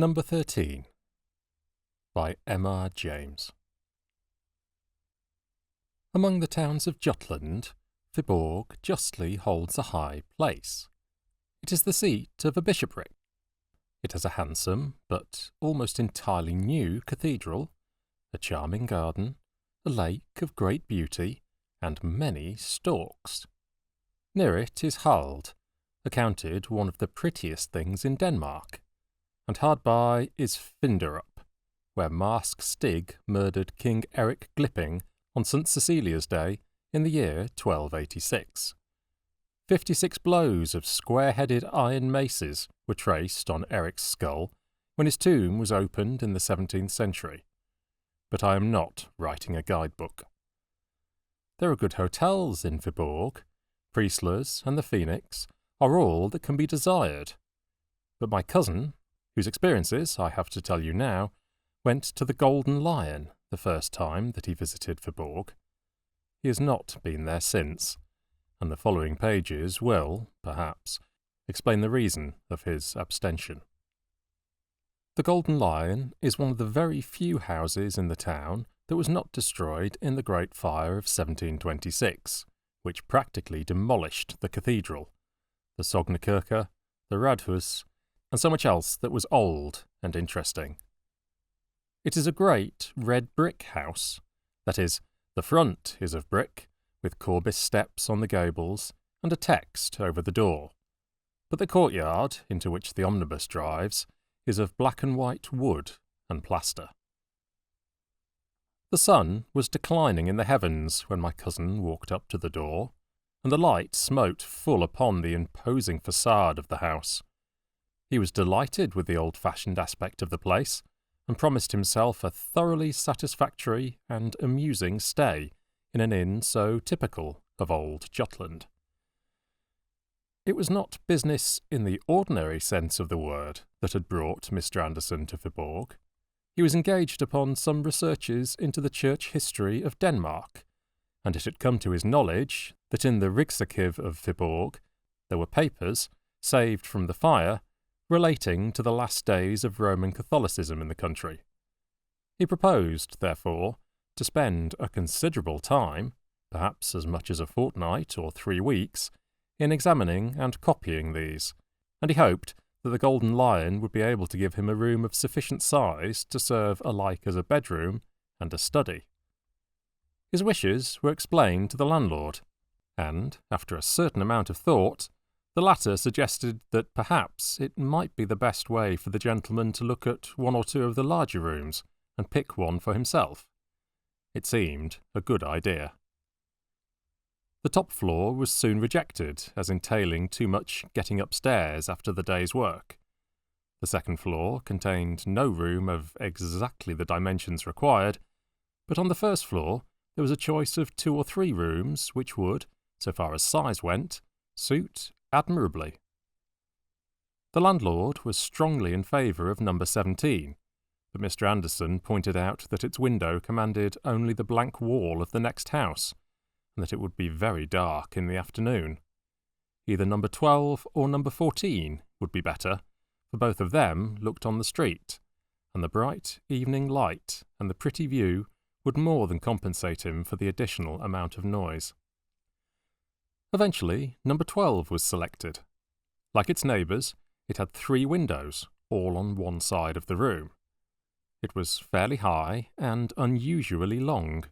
Number 13 by M.R. James. Among the towns of Jutland, Viborg justly holds a high place. It is the seat of a bishopric. It has a handsome, but almost entirely new cathedral, a charming garden, a lake of great beauty, and many storks. Near it is Hald, accounted one of the prettiest things in Denmark, and hard by is Finderup, where Marsk Stig murdered King Eric Glipping on St. Cecilia's Day in the year 1286. 56 blows of square-headed iron maces were traced on Eric's skull when his tomb was opened in the 17th century. But I am not writing a guidebook. There are good hotels in Viborg. Priestlers and the Phoenix are all that can be desired. But my cousin, whose experiences I have to tell you now, went to the Golden Lion the first time that he visited Viborg. He has not been there since, and the following pages will, perhaps, explain the reason of his abstention. The Golden Lion is one of the very few houses in the town that was not destroyed in the Great Fire of 1726, which practically demolished the cathedral, the Sognekirke, the Radhus, and so much else that was old and interesting. It is a great red brick house, that is, the front is of brick, with Corbis steps on the gables and a text over the door, but the courtyard, into which the omnibus drives, is of black and white wood and plaster. The sun was declining in the heavens when my cousin walked up to the door, and the light smote full upon the imposing facade of the house. He was delighted with the old-fashioned aspect of the place, and promised himself a thoroughly satisfactory and amusing stay in an inn so typical of old Jutland. It was not business in the ordinary sense of the word that had brought Mr. Anderson to Viborg. He was engaged upon some researches into the church history of Denmark, and it had come to his knowledge that in the Rigsarkiv of Viborg there were papers, saved from the fire, relating to the last days of Roman Catholicism in the country. He proposed, therefore, to spend a considerable time, perhaps as much as a fortnight or 3 weeks, in examining and copying these, and he hoped that the Golden Lion would be able to give him a room of sufficient size to serve alike as a bedroom and a study. His wishes were explained to the landlord, and, after a certain amount of thought, the latter suggested that perhaps it might be the best way for the gentleman to look at 1 or 2 of the larger rooms and pick one for himself. It seemed a good idea. The top floor was soon rejected as entailing too much getting upstairs after the day's work. The second floor contained no room of exactly the dimensions required, but on the first floor there was a choice of 2 or 3 rooms which would, so far as size went, suit admirably. The landlord was strongly in favour of number 17, but Mr. Anderson pointed out that its window commanded only the blank wall of the next house, and that it would be very dark in the afternoon. Either number 12 or number 14 would be better, for both of them looked on the street, and the bright evening light and the pretty view would more than compensate him for the additional amount of noise. Eventually, number 12 was selected. Like its neighbours, it had 3 windows, all on one side of the room. It was fairly high and unusually long.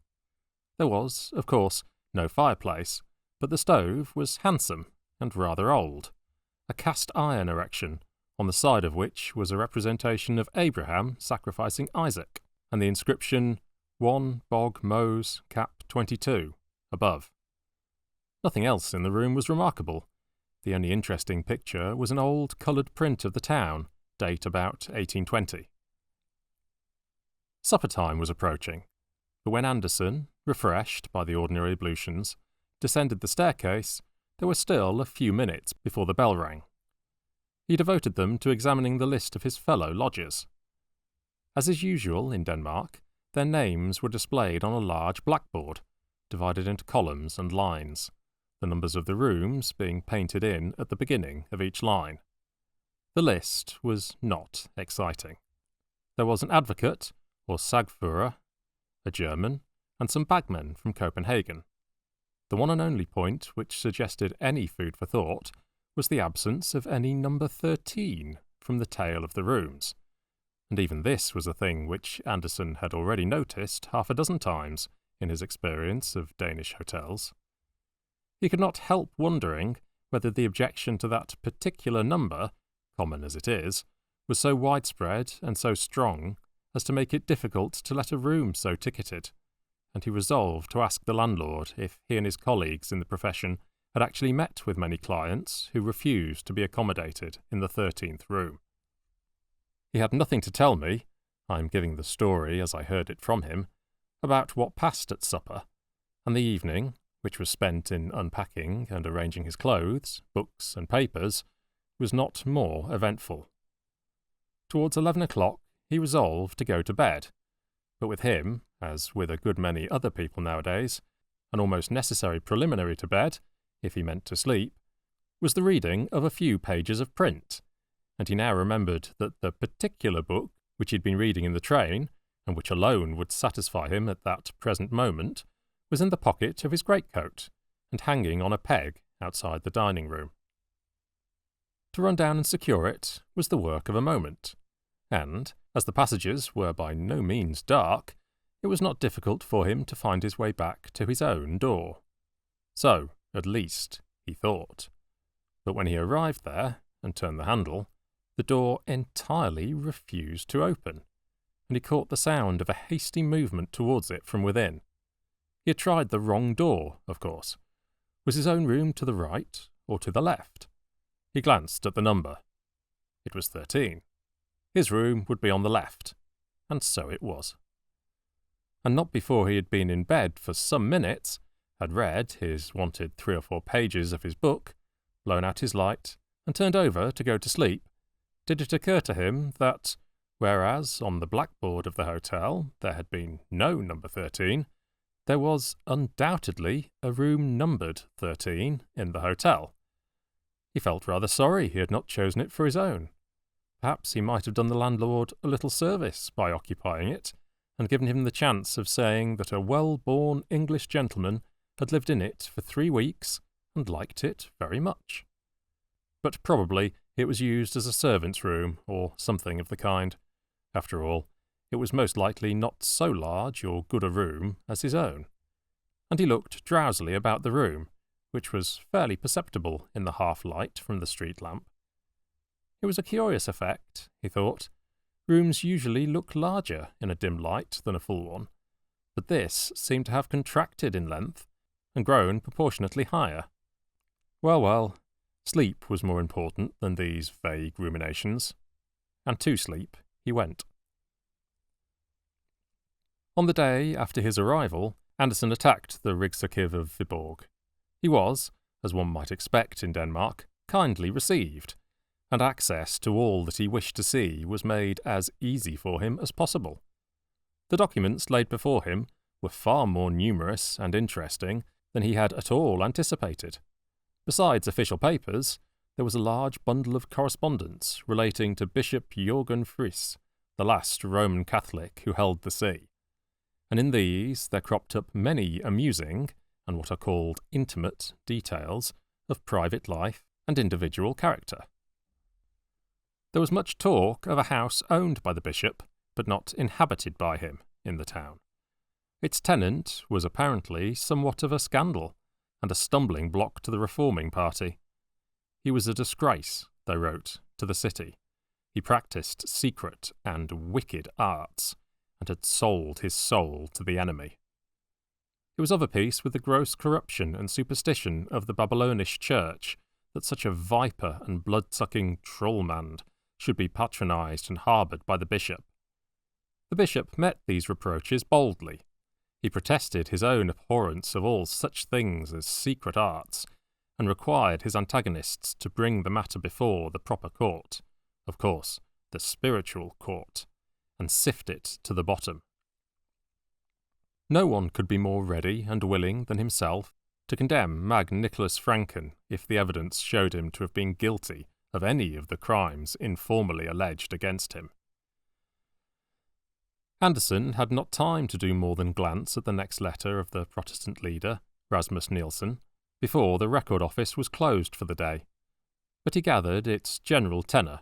There was, of course, no fireplace, but the stove was handsome and rather old, a cast-iron erection, on the side of which was a representation of Abraham sacrificing Isaac, and the inscription 1 Bog Mose Cap 22 above. Nothing else in the room was remarkable. The only interesting picture was an old coloured print of the town, date about 1820. Supper time was approaching, but when Anderson, refreshed by the ordinary ablutions, descended the staircase, there were still a few minutes before the bell rang. He devoted them to examining the list of his fellow lodgers. As is usual in Denmark, their names were displayed on a large blackboard, divided into columns and lines, the numbers of the rooms being painted in at the beginning of each line. The list was not exciting. There was an advocate, or Sagführer, a German, and some bagmen from Copenhagen. The one and only point which suggested any food for thought was the absence of any number 13 from the tale of the rooms, and even this was a thing which Anderson had already noticed half a dozen times in his experience of Danish hotels. He could not help wondering whether the objection to that particular number, common as it is, was so widespread and so strong as to make it difficult to let a room so ticketed, and he resolved to ask the landlord if he and his colleagues in the profession had actually met with many clients who refused to be accommodated in the 13th room. He had nothing to tell me, I am giving the story as I heard it from him, about what passed at supper, and the evening, which was spent in unpacking and arranging his clothes, books, and papers, was not more eventful. Towards 11 o'clock he resolved to go to bed, but with him, as with a good many other people nowadays, an almost necessary preliminary to bed, if he meant to sleep, was the reading of a few pages of print, and he now remembered that the particular book which he had been reading in the train, and which alone would satisfy him at that present moment, was in the pocket of his greatcoat, and hanging on a peg outside the dining-room. To run down and secure it was the work of a moment, and, as the passages were by no means dark, it was not difficult for him to find his way back to his own door. So, at least, he thought. But when he arrived there, and turned the handle, the door entirely refused to open, and he caught the sound of a hasty movement towards it from within. He had tried the wrong door, of course. Was his own room to the right or to the left? He glanced at the number. It was 13. His room would be on the left, and so it was. And not before he had been in bed for some minutes, had read his wonted 3 or 4 pages of his book, blown out his light, and turned over to go to sleep, did it occur to him that, whereas on the blackboard of the hotel there had been no number 13, there was undoubtedly a room numbered 13 in the hotel. He felt rather sorry he had not chosen it for his own. Perhaps he might have done the landlord a little service by occupying it, and given him the chance of saying that a well-born English gentleman had lived in it for 3 weeks and liked it very much. But probably it was used as a servant's room, or something of the kind. After all, it was most likely not so large or good a room as his own. And he looked drowsily about the room, which was fairly perceptible in the half-light from the street lamp. It was a curious effect, he thought. Rooms usually look larger in a dim light than a full one, but this seemed to have contracted in length and grown proportionately higher. Well, sleep was more important than these vague ruminations, and to sleep he went. On the day after his arrival, Anderson attacked the Rigsarkiv of Viborg. He was, as one might expect in Denmark, kindly received, and access to all that he wished to see was made as easy for him as possible. The documents laid before him were far more numerous and interesting than he had at all anticipated. Besides official papers, there was a large bundle of correspondence relating to Bishop Jørgen Friis, the last Roman Catholic who held the see, and in these there cropped up many amusing, and what are called intimate, details of private life and individual character. There was much talk of a house owned by the bishop, but not inhabited by him, in the town. Its tenant was apparently somewhat of a scandal, and a stumbling block to the reforming party. He was a disgrace, they wrote, to the city. He practised secret and wicked arts, and had sold his soul to the enemy. It was of a piece with the gross corruption and superstition of the Babylonish church that such a viper and blood-sucking trollmand should be patronized and harboured by the bishop. The bishop met these reproaches boldly. He protested his own abhorrence of all such things as secret arts, and required his antagonists to bring the matter before the proper court, of course, the spiritual court, and sift it to the bottom. No one could be more ready and willing than himself to condemn Mag Nicholas Franken if the evidence showed him to have been guilty of any of the crimes informally alleged against him. Anderson had not time to do more than glance at the next letter of the Protestant leader, Rasmus Nielsen, before the record office was closed for the day, but he gathered its general tenor,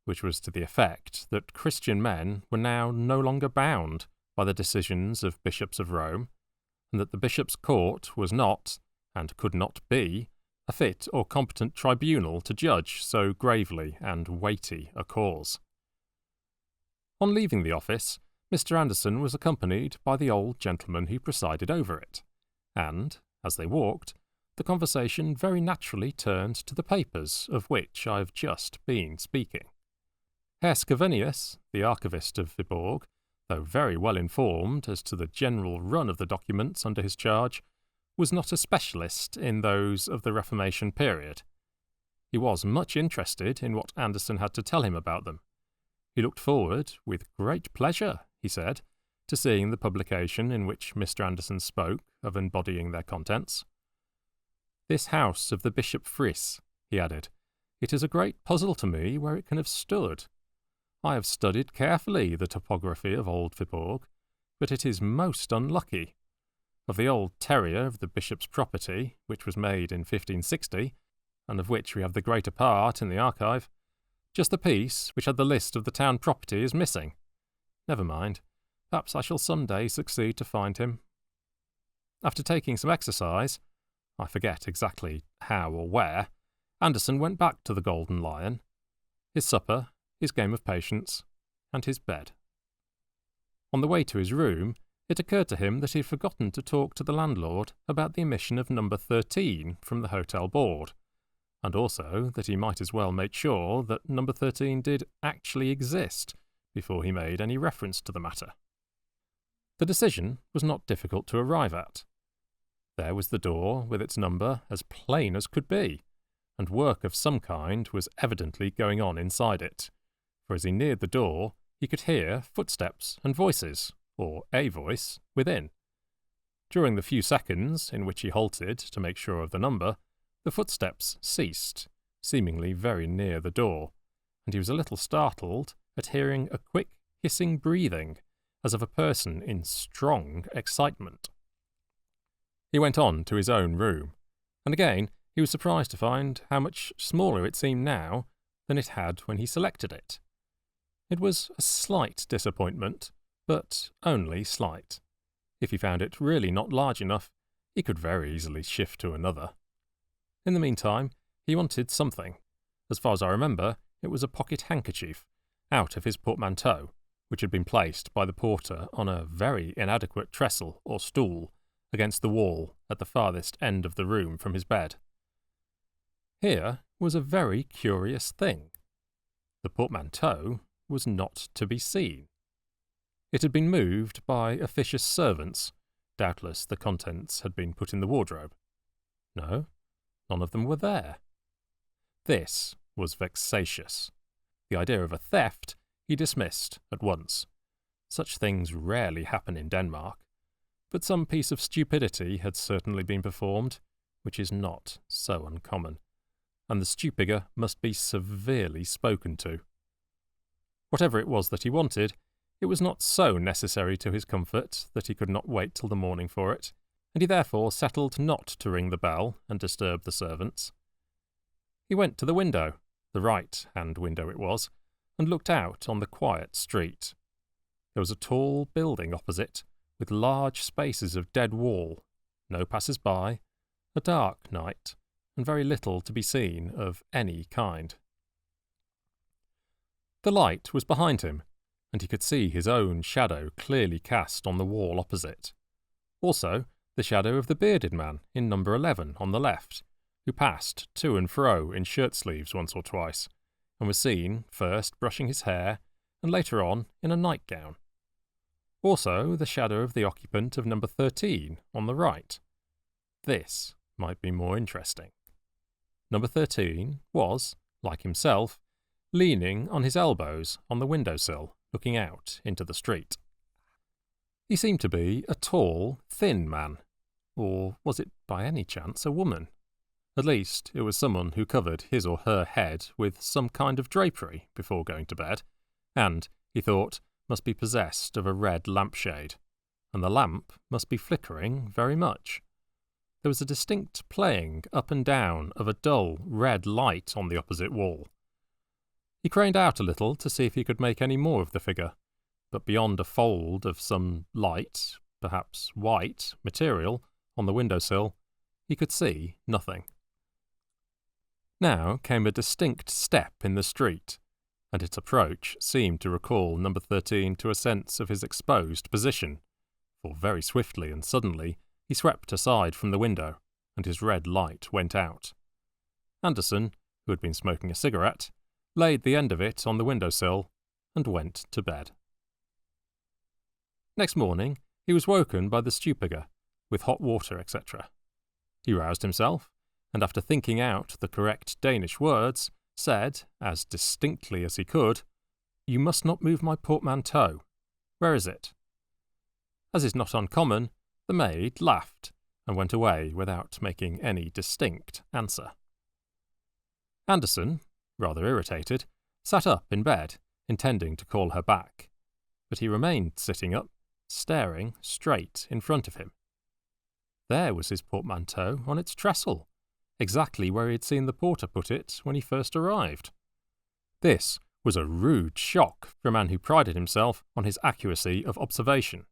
which was to the effect that Christian men were now no longer bound by the decisions of bishops of Rome, and that the bishop's court was not, and could not be, a fit or competent tribunal to judge so gravely and weighty a cause. On leaving the office, Mr. Anderson was accompanied by the old gentleman who presided over it, and, as they walked, the conversation very naturally turned to the papers of which I have just been speaking. Herr Scavenius, the archivist of Viborg, though very well informed as to the general run of the documents under his charge, was not a specialist in those of the Reformation period. He was much interested in what Anderson had to tell him about them. He looked forward, with great pleasure, he said, to seeing the publication in which Mr. Anderson spoke of embodying their contents. "This house of the Bishop Friss," he added, "it is a great puzzle to me where it can have stood. I have studied carefully the topography of old Viborg, but it is most unlucky. Of the old terrier of the bishop's property, which was made in 1560, and of which we have the greater part in the archive, just the piece which had the list of the town property is missing. Never mind, perhaps I shall some day succeed to find him." After taking some exercise, I forget exactly how or where, Anderson went back to the Golden Lion, his supper, his game of patience, and his bed. On the way to his room, it occurred to him that he had forgotten to talk to the landlord about the omission of number 13 from the hotel board, and also that he might as well make sure that number 13 did actually exist before he made any reference to the matter. The decision was not difficult to arrive at. There was the door with its number as plain as could be, and work of some kind was evidently going on inside it, for as he neared the door he could hear footsteps and voices, or a voice, within. During the few seconds in which he halted to make sure of the number, the footsteps ceased, seemingly very near the door, and he was a little startled at hearing a quick, hissing breathing, as of a person in strong excitement. He went on to his own room, and again he was surprised to find how much smaller it seemed now than it had when he selected it. It was a slight disappointment, but only slight. If he found it really not large enough, he could very easily shift to another. In the meantime, he wanted something. As far as I remember, it was a pocket handkerchief, out of his portmanteau, which had been placed by the porter on a very inadequate trestle or stool against the wall at the farthest end of the room from his bed. Here was a very curious thing. The portmanteau was not to be seen. It had been moved by officious servants. Doubtless the contents had been put in the wardrobe. No, none of them were there. This was vexatious. The idea of a theft he dismissed at once. Such things rarely happen in Denmark, but some piece of stupidity had certainly been performed, which is not so uncommon, and the stupiger must be severely spoken to. Whatever it was that he wanted, it was not so necessary to his comfort that he could not wait till the morning for it, and he therefore settled not to ring the bell and disturb the servants. He went to the window, the right-hand window it was, and looked out on the quiet street. There was a tall building opposite, with large spaces of dead wall, no passers-by, a dark night, and very little to be seen of any kind. The light was behind him, and he could see his own shadow clearly cast on the wall opposite. Also, the shadow of the bearded man in number 11 on the left, who passed to and fro in shirt-sleeves once or twice, and was seen first brushing his hair, and later on in a nightgown. Also the shadow of the occupant of number 13 on the right. This might be more interesting. Number 13 was, like himself, leaning on his elbows on the windowsill, looking out into the street. He seemed to be a tall, thin man, or was it by any chance a woman? At least it was someone who covered his or her head with some kind of drapery before going to bed, and, he thought, must be possessed of a red lampshade, and the lamp must be flickering very much. There was a distinct playing up and down of a dull red light on the opposite wall. He craned out a little to see if he could make any more of the figure, but beyond a fold of some light, perhaps white, material on the windowsill, he could see nothing. Now came a distinct step in the street, and its approach seemed to recall number 13 to a sense of his exposed position, for very swiftly and suddenly he swept aside from the window, and his red light went out. Anderson, who had been smoking a cigarette, laid the end of it on the windowsill and went to bed. Next morning he was woken by the stupiger, with hot water, etc. He roused himself, and after thinking out the correct Danish words, said, as distinctly as he could, "You must not move my portmanteau. Where is it?" As is not uncommon, the maid laughed, and went away without making any distinct answer. Anderson, rather irritated, sat up in bed, intending to call her back, but he remained sitting up, staring straight in front of him. There was his portmanteau on its trestle, exactly where he had seen the porter put it when he first arrived. This was a rude shock for a man who prided himself on his accuracy of observation.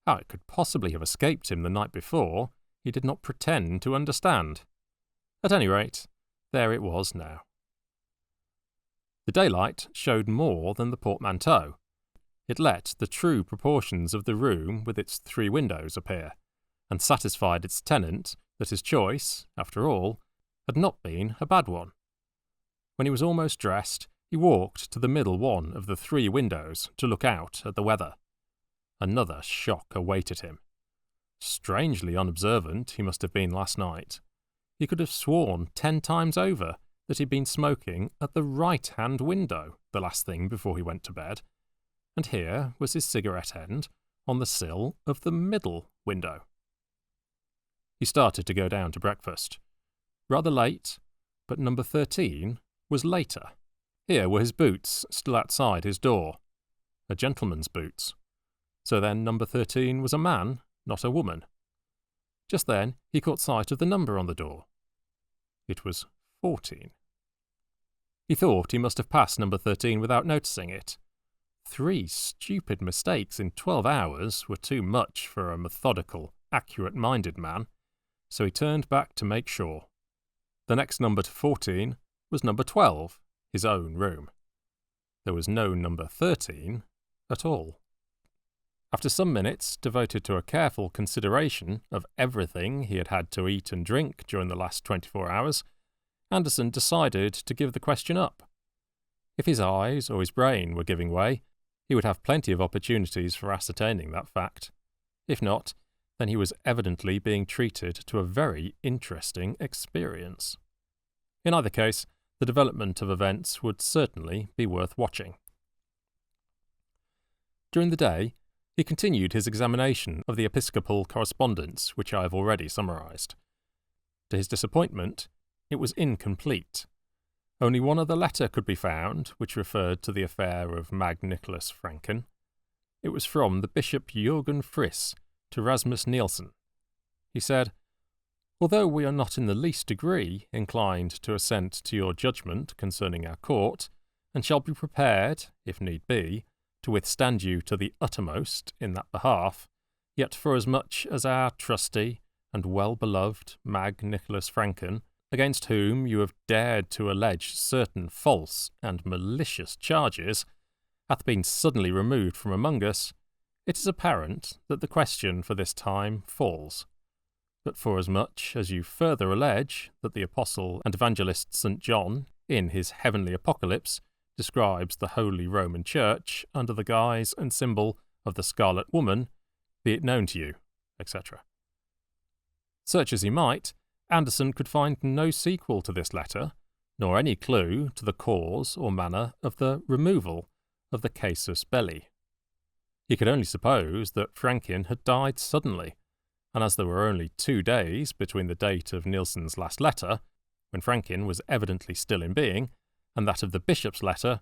How it could possibly have escaped him the night before, he did not pretend to understand. At any rate, there it was now. The daylight showed more than the portmanteau. It let the true proportions of the room with its 3 windows appear, and satisfied its tenant that his choice, after all, had not been a bad one. When he was almost dressed, he walked to the middle one of the 3 windows to look out at the weather. Another shock awaited him. Strangely unobservant he must have been last night. He could have sworn 10 times over that he'd been smoking at the right-hand window the last thing before he went to bed, and here was his cigarette end on the sill of the middle window. He started to go down to breakfast. Rather late, but number 13 was later. Here were his boots still outside his door. A gentleman's boots. So then number 13 was a man, not a woman. Just then he caught sight of the number on the door. It was 14. He thought he must have passed number 13 without noticing it. 3 stupid mistakes in 12 hours were too much for a methodical, accurate-minded man, so he turned back to make sure. The next number to 14 was number 12, his own room. There was no number 13 at all. After some minutes devoted to a careful consideration of everything he had had to eat and drink during the last 24 hours, Anderson decided to give the question up. If his eyes or his brain were giving way, he would have plenty of opportunities for ascertaining that fact. If not, then he was evidently being treated to a very interesting experience. In either case, the development of events would certainly be worth watching. During the day, he continued his examination of the episcopal correspondence which I have already summarised. To his disappointment, it was incomplete. Only one other letter could be found which referred to the affair of Mag Nicholas Franken. It was from the Bishop Jürgen Friss to Rasmus Nielsen. He said, "Although we are not in the least degree inclined to assent to your judgment concerning our court, and shall be prepared, if need be, to withstand you to the uttermost in that behalf, yet forasmuch as our trusty and well-beloved Mag Nicholas Franken, against whom you have dared to allege certain false and malicious charges, hath been suddenly removed from among us, it is apparent that the question for this time falls. But forasmuch as you further allege that the Apostle and Evangelist St. John, in his heavenly apocalypse, describes the Holy Roman Church under the guise and symbol of the Scarlet Woman, be it known to you, etc." Search as he might, Anderson could find no sequel to this letter, nor any clue to the cause or manner of the removal of the casus belli. He could only suppose that Franken had died suddenly, and as there were only 2 days between the date of Nielsen's last letter, when Franklin was evidently still in being, and that of the bishop's letter,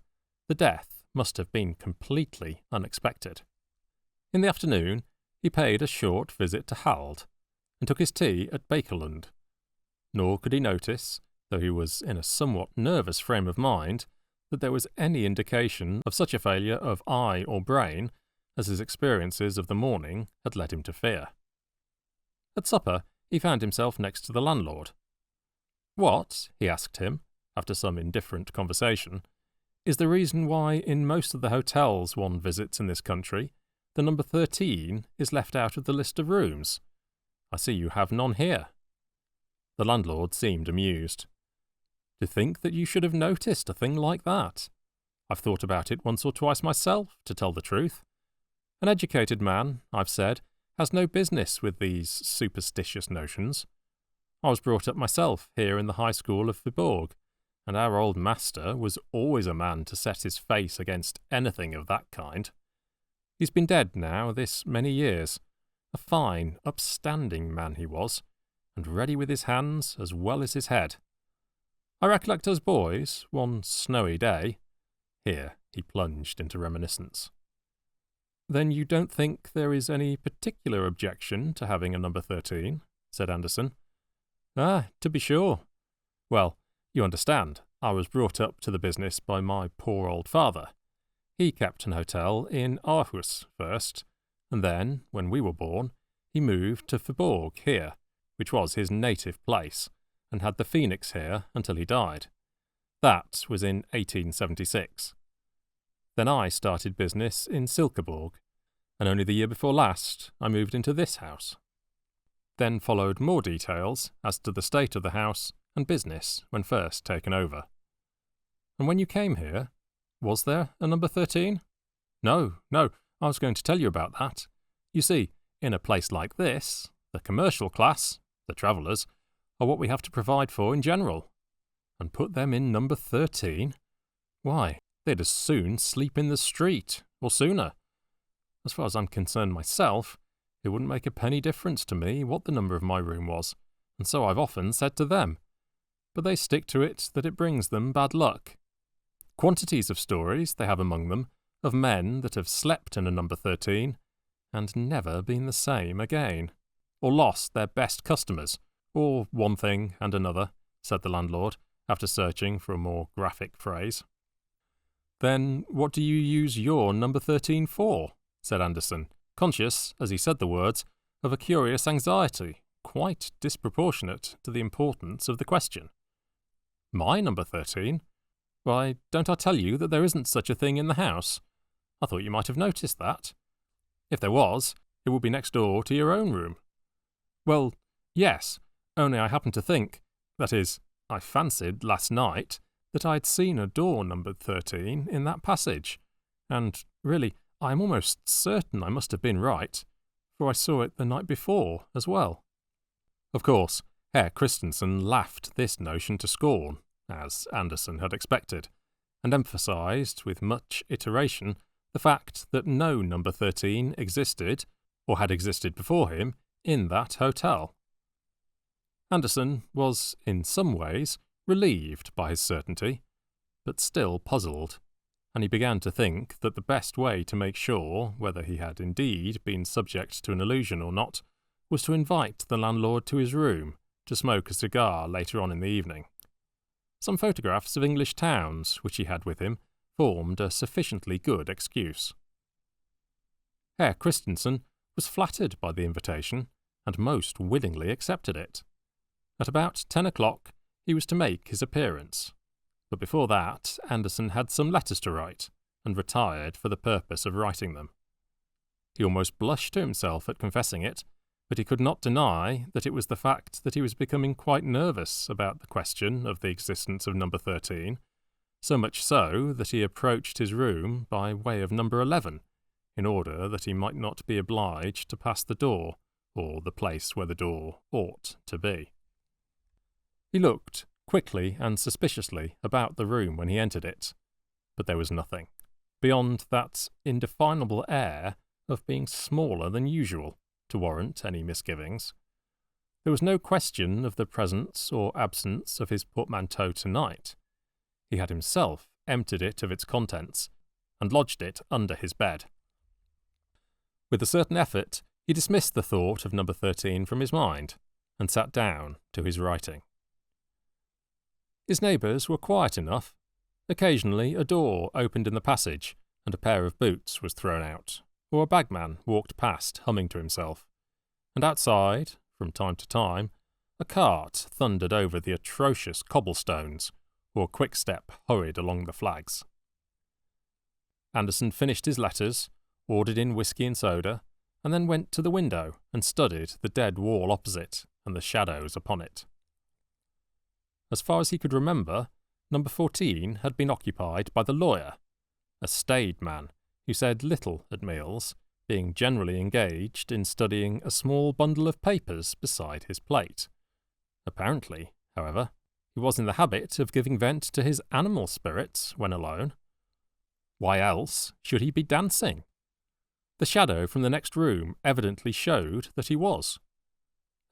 the death must have been completely unexpected. In the afternoon, he paid a short visit to Hald, and took his tea at Bakerlund. Nor could he notice, though he was in a somewhat nervous frame of mind, that there was any indication of such a failure of eye or brain as his experiences of the morning had led him to fear. At supper, he found himself next to the landlord. "What," he asked him, after some indifferent conversation, "is the reason why in most of the hotels one visits in this country, the number 13 is left out of the list of rooms? I see you have none here." The landlord seemed amused. "To think that you should have noticed a thing like that. I've thought about it once or twice myself, to tell the truth. An educated man, I've said, has no business with these superstitious notions. I was brought up myself here in the High School of Viborg, and our old master was always a man to set his face against anything of that kind. He's been dead now this many years. A fine, upstanding man he was, and ready with his hands as well as his head. I recollect us boys, one snowy day—" Here he plunged into reminiscence. "Then you don't think there is any particular objection to having a number 13? Said Anderson. "Ah, to be sure. Well, you understand, I was brought up to the business by my poor old father. He kept an hotel in Aarhus first, and then, when we were born, he moved to Viborg here, which was his native place, and had the Phoenix here until he died. That was in 1876. Then I started business in Silkeborg, and only the year before last I moved into this house." Then followed more details as to the state of the house and business when first taken over. "And when you came here, was there a number 13? No, I was going to tell you about that. You see, in a place like this, the commercial class, the travellers, are what we have to provide for in general. And put them in number 13? Why, they'd as soon sleep in the street, or sooner. As far as I'm concerned myself, it wouldn't make a penny difference to me what the number of my room was, and so I've often said to them. But they stick to it that it brings them bad luck. Quantities of stories they have among them of men that have slept in a number 13 and never been the same again, or lost their best customers, or one thing and another," said the landlord, after searching for a more graphic phrase. "Then what do you use your number 13 for?" said Anderson, conscious, as he said the words, of a curious anxiety, quite disproportionate to the importance of the question. "My number 13? Why, don't I tell you that there isn't such a thing in the house? I thought you might have noticed that. If there was, it would be next door to your own room." "Well, yes, only I happened to think, that is, I fancied last night, that I had seen a door numbered 13 in that passage, and really, I am almost certain I must have been right, for I saw it the night before as well." Of course, Herr Christensen laughed this notion to scorn, as Anderson had expected, and emphasized with much iteration the fact that no number 13 existed, or had existed before him, in that hotel. Anderson was, in some ways, relieved by his certainty, but still puzzled, and he began to think that the best way to make sure whether he had indeed been subject to an illusion or not was to invite the landlord to his room to smoke a cigar later on in the evening. Some photographs of English towns, which he had with him, formed a sufficiently good excuse. Herr Christensen was flattered by the invitation, and most willingly accepted it. At about 10 o'clock he was to make his appearance, but before that Anderson had some letters to write, and retired for the purpose of writing them. He almost blushed to himself at confessing it, but he could not deny that it was the fact that he was becoming quite nervous about the question of the existence of number 13, so much so that he approached his room by way of number 11, in order that he might not be obliged to pass the door, or the place where the door ought to be. He looked quickly and suspiciously about the room when he entered it, but there was nothing, beyond that indefinable air of being smaller than usual, to warrant any misgivings. There was no question of the presence or absence of his portmanteau tonight. He had himself emptied it of its contents and lodged it under his bed. With a certain effort, he dismissed the thought of number 13 from his mind and sat down to his writing. His neighbours were quiet enough. Occasionally a door opened in the passage and a pair of boots was thrown out, or a bagman walked past humming to himself, and outside, from time to time, a cart thundered over the atrocious cobblestones, or a quick-step hurried along the flags. Anderson finished his letters, ordered in whisky and soda, and then went to the window and studied the dead wall opposite and the shadows upon it. As far as he could remember, number 14 had been occupied by the lawyer, a staid man who said little at meals, being generally engaged in studying a small bundle of papers beside his plate. Apparently, however, he was in the habit of giving vent to his animal spirits when alone. Why else should he be dancing? The shadow from the next room evidently showed that he was.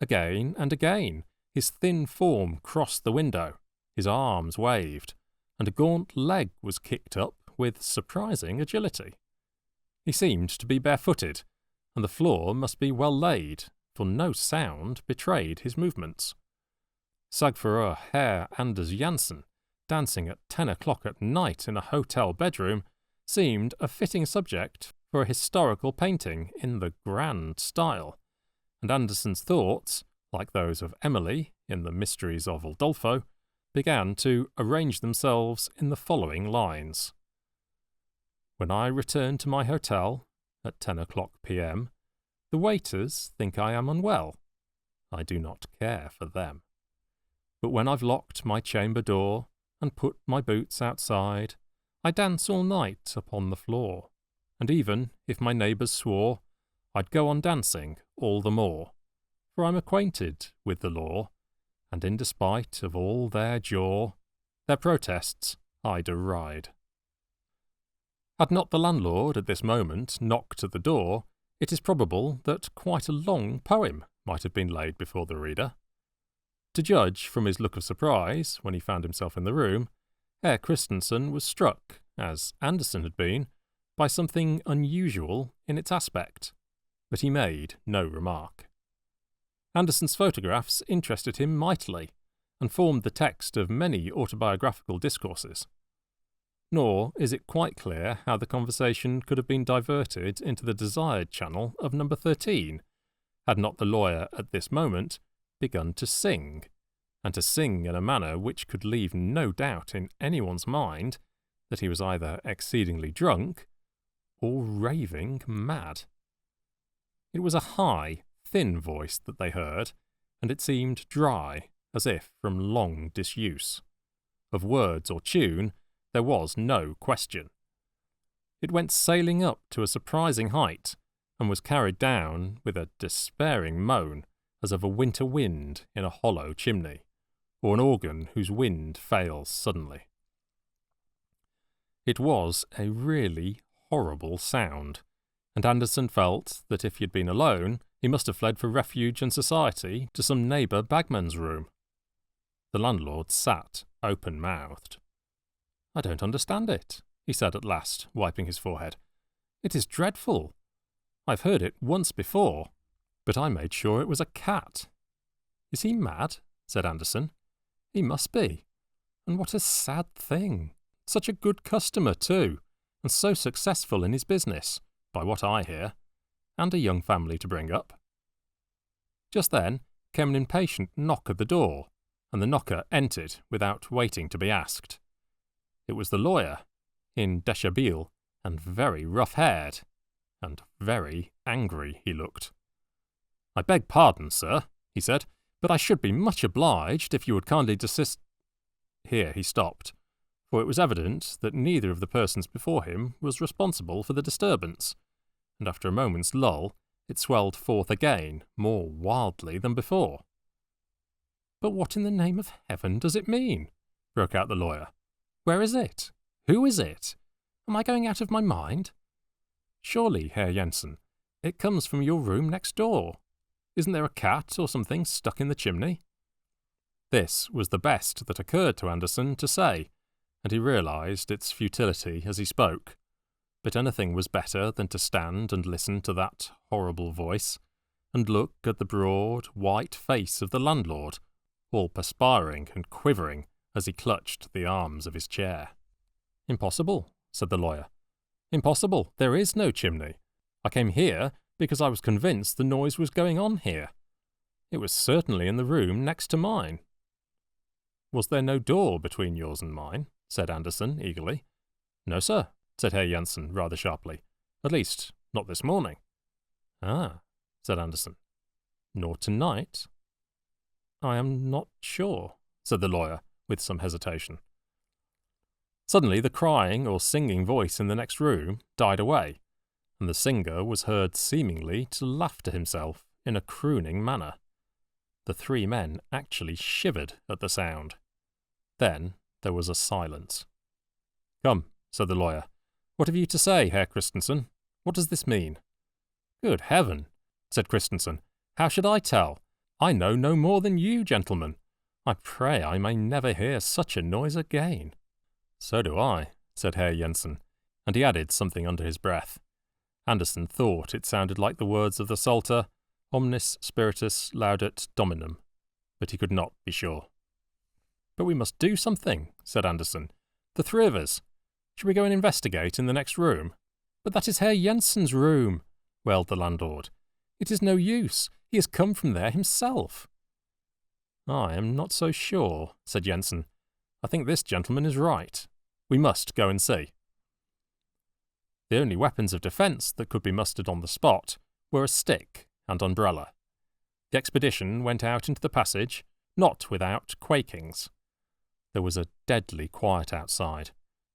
Again and again his thin form crossed the window, his arms waved, and a gaunt leg was kicked up with surprising agility. He seemed to be barefooted, and the floor must be well laid, for no sound betrayed his movements. Sagfrur Herr Anders Jansen, dancing at 10 o'clock at night in a hotel bedroom, seemed a fitting subject for a historical painting in the grand style, and Anderson's thoughts, like those of Emily in The Mysteries of Udolpho, began to arrange themselves in the following lines. When I return to my hotel at 10 o'clock p.m., the waiters think I am unwell. I do not care for them. But when I've locked my chamber door and put my boots outside, I dance all night upon the floor, and even if my neighbours swore, I'd go on dancing all the more, for I'm acquainted with the law, and in despite of all their jaw, their protests I deride. Had not the landlord at this moment knocked at the door, it is probable that quite a long poem might have been laid before the reader. To judge from his look of surprise when he found himself in the room, Herr Christensen was struck, as Anderson had been, by something unusual in its aspect, but he made no remark. Anderson's photographs interested him mightily, and formed the text of many autobiographical discourses. Nor is it quite clear how the conversation could have been diverted into the desired channel of number 13, had not the lawyer at this moment begun to sing, and to sing in a manner which could leave no doubt in anyone's mind that he was either exceedingly drunk or raving mad. It was a high, thin voice that they heard, and it seemed dry, as if from long disuse. Of words or tune there was no question. It went sailing up to a surprising height, and was carried down with a despairing moan, as of a winter wind in a hollow chimney, or an organ whose wind fails suddenly. It was a really horrible sound, and Anderson felt that if he had been alone, he must have fled for refuge and society to some neighbour bagman's room. The landlord sat open-mouthed. "I don't understand it," he said at last, wiping his forehead. "It is dreadful. I've heard it once before, but I made sure it was a cat." "Is he mad?" said Anderson. "He must be. And what a sad thing. Such a good customer, too, and so successful in his business, by what I hear, and a young family to bring up." Just then came an impatient knock at the door, and the knocker entered without waiting to be asked. It was the lawyer, in deshabille, and very rough-haired, and very angry he looked. "I beg pardon, sir," he said, "but I should be much obliged if you would kindly desist—" Here he stopped, for it was evident that neither of the persons before him was responsible for the disturbance, and after a moment's lull it swelled forth again more wildly than before. "But what in the name of heaven does it mean?" broke out the lawyer. "Where is it? Who is it? Am I going out of my mind? Surely, Herr Jensen, It comes from your room next door. Isn't there a cat or something stuck in the chimney?" This was the best that occurred to Anderson to say, and he realised its futility as he spoke. But anything was better than to stand and listen to that horrible voice, and look at the broad, white face of the landlord, all perspiring and quivering as he clutched the arms of his chair. "Impossible," said the lawyer. "Impossible. There is no chimney. I came here because I was convinced the noise was going on here. It was certainly in the room next to mine." "Was there no door between yours and mine?" said Anderson eagerly. "No, sir," said Herr Jensen rather sharply. "At least, not this morning." "Ah," said Anderson. "Nor tonight?" "I am not sure," said the lawyer, with some hesitation. Suddenly the crying or singing voice in the next room died away, and the singer was heard seemingly to laugh to himself in a crooning manner. The three men actually shivered at the sound. Then there was a silence. "Come," said the lawyer. "What have you to say, Herr Christensen? What does this mean?" "Good heaven," said Christensen. "How should I tell? I know no more than you, gentlemen. I pray I may never hear such a noise again." "So do I," said Herr Jensen, and he added something under his breath. Anderson thought it sounded like the words of the Psalter, Omnis spiritus laudet Dominum, but he could not be sure. "But we must do something," said Anderson. "The three of us. Shall we go and investigate in the next room?" "But that is Herr Jensen's room," wailed the landlord. "It is no use. He has come from there himself." "I am not so sure," said Jensen. "I think this gentleman is right. We must go and see." The only weapons of defence that could be mustered on the spot were a stick and umbrella. The expedition went out into the passage, not without quakings. There was a deadly quiet outside,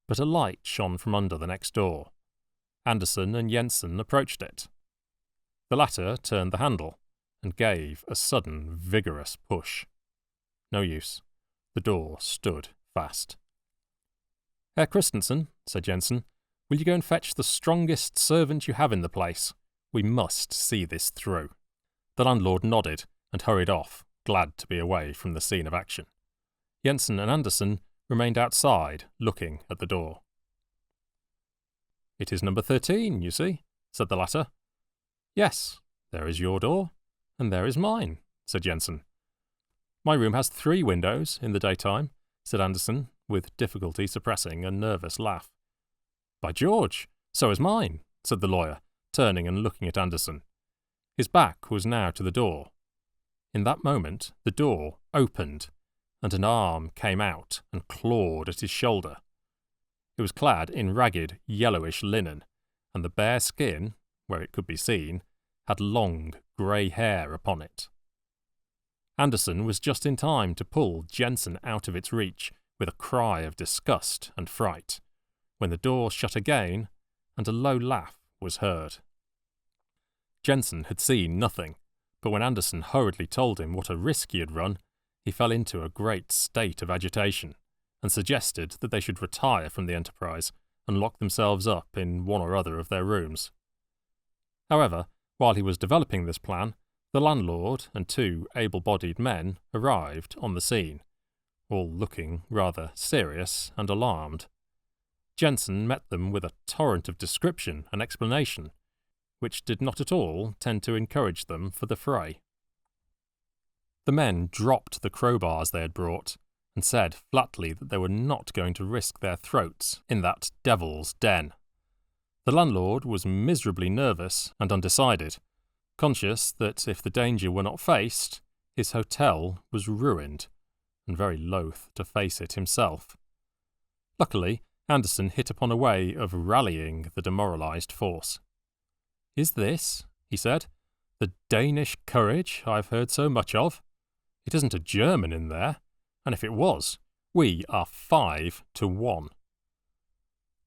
but a light shone from under the next door. Anderson and Jensen approached it. The latter turned the handle, and gave a sudden, vigorous push. No use. The door stood fast. "Herr Christensen," said Jensen, "will you go and fetch the strongest servant you have in the place? We must see this through." The landlord nodded and hurried off, glad to be away from the scene of action. Jensen and Anderson remained outside, looking at the door. "It is number 13, you see," said the latter. "Yes, there is your door, and there is mine," said Jensen. "My room has 3 windows in the daytime," said Anderson, with difficulty suppressing a nervous laugh. "By George, so is mine," said the lawyer, turning and looking at Anderson. His back was now to the door. In that moment the door opened, and an arm came out and clawed at his shoulder. It was clad in ragged, yellowish linen, and the bare skin, where it could be seen, had long, grey hair upon it. Anderson was just in time to pull Jensen out of its reach with a cry of disgust and fright, when the door shut again, and a low laugh was heard. Jensen had seen nothing, but when Anderson hurriedly told him what a risk he had run, he fell into a great state of agitation, and suggested that they should retire from the enterprise and lock themselves up in one or other of their rooms. However, while he was developing this plan, the landlord and 2 able-bodied men arrived on the scene, all looking rather serious and alarmed. Jensen met them with a torrent of description and explanation, which did not at all tend to encourage them for the fray. The men dropped the crowbars they had brought, and said flatly that they were not going to risk their throats in that devil's den. The landlord was miserably nervous and undecided, conscious that if the danger were not faced, his hotel was ruined, and very loath to face it himself. Luckily, Anderson hit upon a way of rallying the demoralised force. "Is this," he said, "the Danish courage I have heard so much of? It isn't a German in there, and if it was, we are 5 to 1.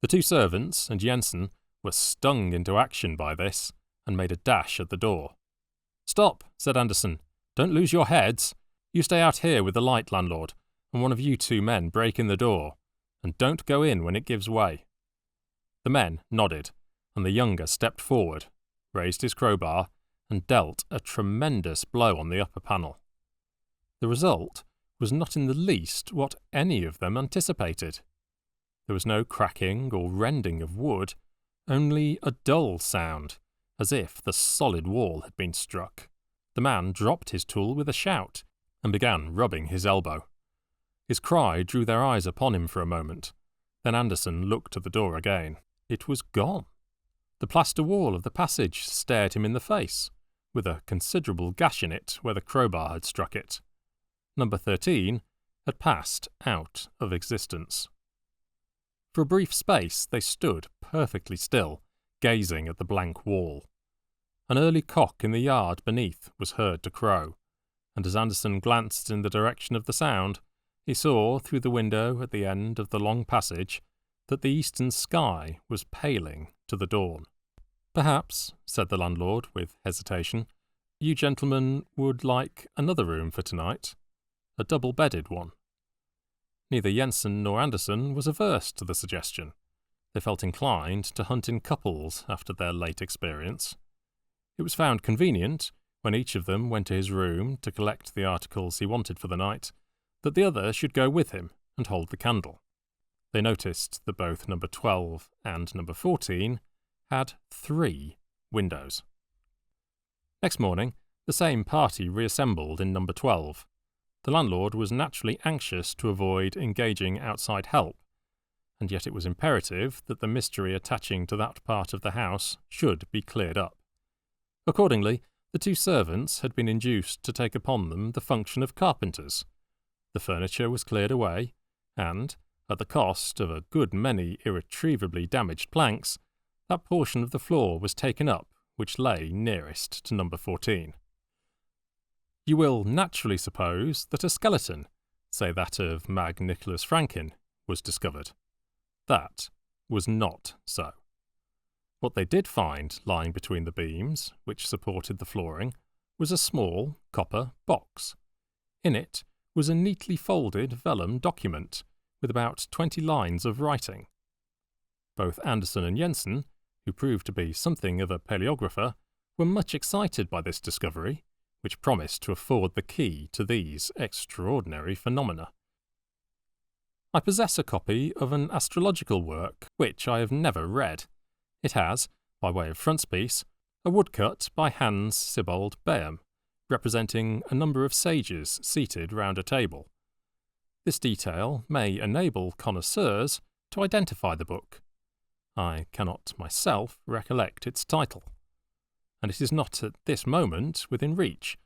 The 2 servants and Jensen were stung into action by this, and made a dash at the door. "Stop," said Anderson. "Don't lose your heads. You stay out here with the light, landlord, and one of you 2 men break in the door, and don't go in when it gives way." The men nodded, and the younger stepped forward, raised his crowbar, and dealt a tremendous blow on the upper panel. The result was not in the least what any of them anticipated. There was no cracking or rending of wood, only a dull sound, as if the solid wall had been struck. The man dropped his tool with a shout, and began rubbing his elbow. His cry drew their eyes upon him for a moment. Then Anderson looked at the door again. It was gone. The plaster wall of the passage stared him in the face, with a considerable gash in it where the crowbar had struck it. Number 13 had passed out of existence. For a brief space they stood perfectly still, gazing at the blank wall. An early cock in the yard beneath was heard to crow, and as Anderson glanced in the direction of the sound, he saw through the window at the end of the long passage that the eastern sky was paling to the dawn. "Perhaps," said the landlord with hesitation, "you gentlemen would like another room for tonight, a double-bedded one." Neither Jensen nor Anderson was averse to the suggestion. They felt inclined to hunt in couples after their late experience. It was found convenient, when each of them went to his room to collect the articles he wanted for the night, that the other should go with him and hold the candle. They noticed that both number 12 and number 14 had 3 windows. Next morning, the same party reassembled in number 12. The landlord was naturally anxious to avoid engaging outside help, and yet it was imperative that the mystery attaching to that part of the house should be cleared up. Accordingly, the 2 servants had been induced to take upon them the function of carpenters. The furniture was cleared away, and, at the cost of a good many irretrievably damaged planks, that portion of the floor was taken up which lay nearest to number 14. You will naturally suppose that a skeleton, say that of Mag Nicholas Frankin, was discovered. That was not so. What they did find lying between the beams, which supported the flooring, was a small copper box. In it was a neatly folded vellum document, with about 20 lines of writing. Both Anderson and Jensen, who proved to be something of a paleographer, were much excited by this discovery, which promised to afford the key to these extraordinary phenomena. I possess a copy of an astrological work which I have never read. It has, by way of frontispiece, a woodcut by Hans Sibold Beum, representing a number of sages seated round a table. This detail may enable connoisseurs to identify the book. I cannot myself recollect its title, and it is not at this moment within reach,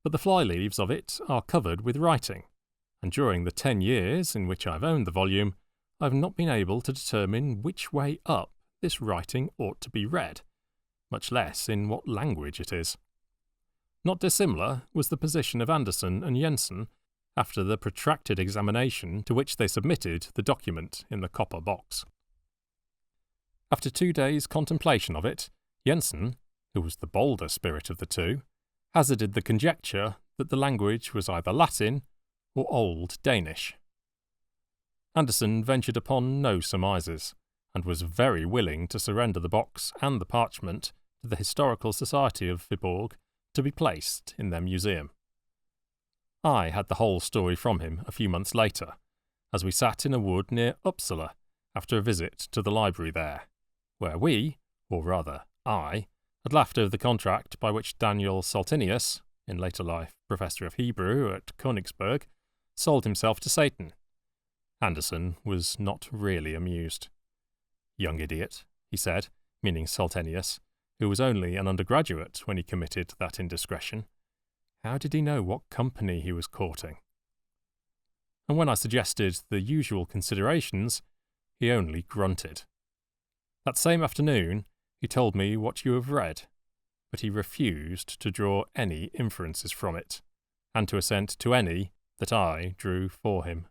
but the fly-leaves of it are covered with writing, and during the 10 years in which I have owned the volume, I have not been able to determine which way up this writing ought to be read, much less in what language it is. Not dissimilar was the position of Anderson and Jensen after the protracted examination to which they submitted the document in the copper box. After 2 days' contemplation of it, Jensen, who was the bolder spirit of the two, hazarded the conjecture that the language was either Latin or Old Danish. Anderson ventured upon no surmises, and was very willing to surrender the box and the parchment to the Historical Society of Viborg to be placed in their museum. I had the whole story from him a few months later, as we sat in a wood near Uppsala after a visit to the library there, where we, or rather I, had laughed over the contract by which Daniel Saltinius, in later life professor of Hebrew at Königsberg, sold himself to Satan. Anderson was not really amused. "Young idiot," he said, meaning Saltinius, who was only an undergraduate when he committed that indiscretion. How did he know what company he was courting? And when I suggested the usual considerations, he only grunted. That same afternoon, he told me what you have read, but he refused to draw any inferences from it, and to assent to any that I drew for him.